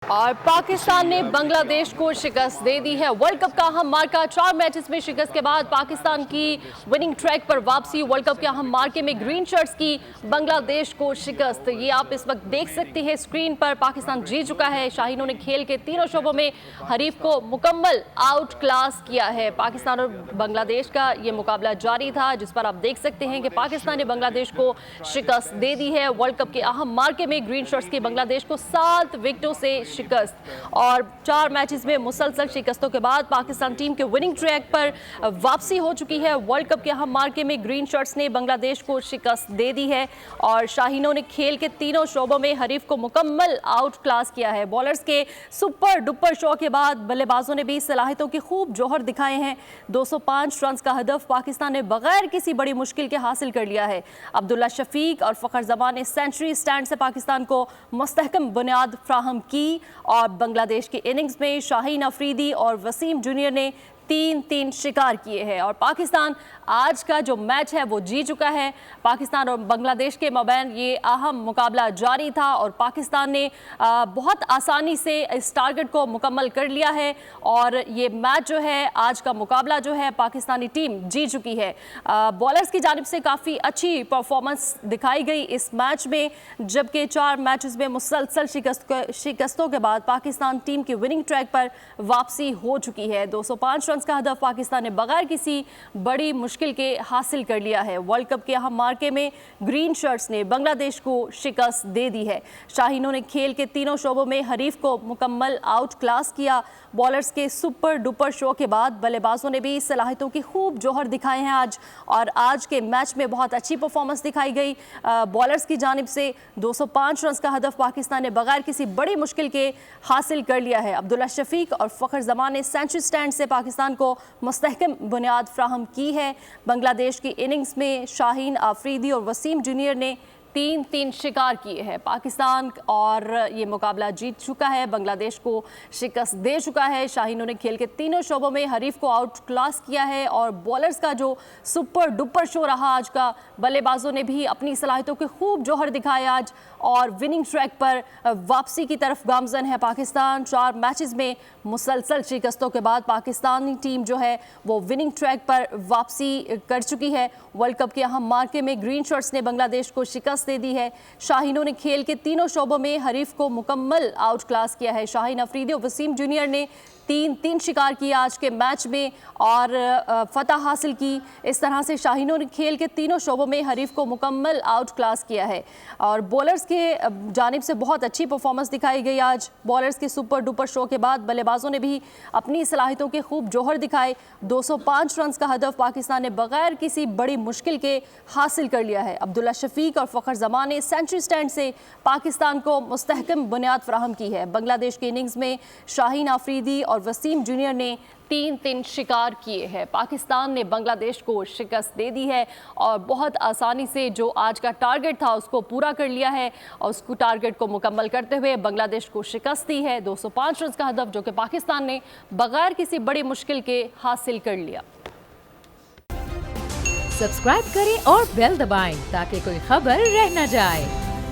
और पाकिस्तान ने बांग्लादेश को शिकस्त दे दी है। वर्ल्ड कप का अहम मार्का, 4 मैचेस में शिकस्त के बाद पाकिस्तान की विनिंग ट्रैक पर वापसी। वर्ल्ड कप के अहम मार्के में ग्रीन शर्ट्स की बांग्लादेश को शिकस्त, ये आप इस वक्त देख सकते हैं स्क्रीन पर। पाकिस्तान जीत चुका है। शाहीनों ने खेल के तीनों शोबों में हरीफ को मुकम्मल आउट क्लास किया है। पाकिस्तान और बांग्लादेश का ये मुकाबला जारी था, जिस पर आप देख सकते हैं कि पाकिस्तान ने बांग्लादेश को शिकस्त दे दी है। वर्ल्ड कप के अहम मार्के में ग्रीन शर्ट्स की बांग्लादेश को 7 विकेटों से शिकस्त। और 4 मैचेस में मुसलसल शिकस्तों के बाद पाकिस्तान टीम के विनिंग ट्रैक पर वापसी हो चुकी है। वर्ल्ड कप के अहम मार्के में ग्रीन शर्ट्स ने बांग्लादेश को शिकस्त दे दी है और शाहीनों ने खेल के तीनों शोबों में हरीफ को मुकम्मल आउट क्लास किया है। बॉलर्स के सुपर डुपर शो के बाद बल्लेबाजों ने भी सलाहियतों के खूब जौहर दिखाए हैं। 205 रन का हदफ पाकिस्तान ने बगैर किसी बड़ी मुश्किल के हासिल कर लिया है। अब्दुल्ला शफीक और फ़खर जमान ने सेंचुरी स्टैंड से पाकिस्तान को मुस्तहकम बुनियाद फ्राहम की। और बांग्लादेश की इनिंग्स में शाहीन अफरीदी और वसीम जूनियर ने 3-3 शिकार किए हैं। और पाकिस्तान आज का जो मैच है वो जीत चुका है। पाकिस्तान और बांग्लादेश के मबैन ये अहम मुकाबला जारी था और पाकिस्तान ने बहुत आसानी से इस टारगेट को मुकम्मल कर लिया है। और ये मैच जो है, आज का मुकाबला जो है, पाकिस्तानी टीम जीत चुकी है। बॉलर्स की जानिब से काफ़ी अच्छी परफॉर्मेंस दिखाई गई इस मैच में, जबकि 4 मैचेस में मुसलसल शिकस्तों के बाद पाकिस्तान टीम की विनिंग ट्रैक पर वापसी हो चुकी है। 205 रन का हदफ पाकिस्तान ने बगैर किसी बड़ी मुश्किल के हासिल कर लिया है। वर्ल्ड कप के अहम मार्के में ग्रीन शर्ट्स ने बांग्लादेश को शिकस्त दे दी है। शाहीनों ने खेल के तीनों शोबों में हरीफ को मुकम्मल आउट क्लास किया। बॉलर्स के सुपर डुपर शो के बाद बल्लेबाजों ने भी सलाहियतों की खूब जौहर दिखाए हैं आज। और आज के मैच में बहुत अच्छी परफॉर्मेंस दिखाई गई बॉलर्स की जानिब से। 205 रन का हदफ पाकिस्तान ने बगैर किसी बड़ी मुश्किल के हासिल कर लिया है। अब्दुल्ला शफीक और फ़खर जमान ने सेंचुरी स्टैंड से पाकिस्तान को मुस्तहकम बुनियाद फ्राहम की है। बांग्लादेश की इनिंग्स में शाहीन अफरीदी और वसीम जूनियर ने 3-3 शिकार किए हैं। पाकिस्तान और ये मुकाबला जीत चुका है, बांग्लादेश को शिकस्त दे चुका है। शाहीनों ने खेल के तीनों शोबों में हरीफ को आउट क्लास किया है। और बॉलर्स का जो सुपर डुपर शो रहा आज का, बल्लेबाजों ने भी अपनी सलाहियतों के खूब जौहर दिखाए आज और विनिंग ट्रैक पर वापसी की तरफ गामजन है पाकिस्तान। 4 मैचेस में मुसलसल शिकस्तों के बाद पाकिस्तानी टीम जो है वो विनिंग ट्रैक पर वापसी कर चुकी है। वर्ल्ड कप के अहम मार्के में ग्रीन शर्ट्स ने बांग्लादेश को शिकस्त दे दी है। शाहीनों ने खेल के तीनों शोबों में हरीफ को मुकम्मल आउट क्लास किया है। शाहीन अफरीदी और वसीम जूनियर ने 3-3 शिकार किया आज के मैच में और फतह हासिल की। इस तरह से शाहीनों ने खेल के तीनों शोबों में हरीफ को मुकम्मल आउट क्लास किया है। और बॉलर्स के जानिब से बहुत अच्छी परफॉर्मेंस दिखाई गई आज। बॉलर्स के सुपर डुपर शो के बाद बल्लेबाजों ने भी अपनी सलाहियतों के खूब जौहर दिखाए। 205 रन का हदफ पाकिस्तान ने बगैर किसी बड़ी मुश्किल के हासिल कर लिया है। अब्दुल्ला शफीक और फ़खर जमान ने सेंचुरी स्टैंड से पाकिस्तान को मुस्तहकम बुनियाद फ्राहम की है। बांग्लादेश की इनिंग्स में शाहीन अफरीदी और वसीम जूनियर ने 3-3 शिकार किए हैं। पाकिस्तान ने बांग्लादेश को शिकस्त दे दी है और बहुत आसानी से जो आज का टारगेट था उसको पूरा कर लिया है और उसको टारगेट को मुकम्मल करते हुए बांग्लादेश को शिकस्त दी है। 205 रन का हदफ जो कि पाकिस्तान ने बगैर किसी बड़ी मुश्किल के हासिल कर लिया। सब्सक्राइब करें और बेल दबाएं ताकि कोई खबर रह न जाए।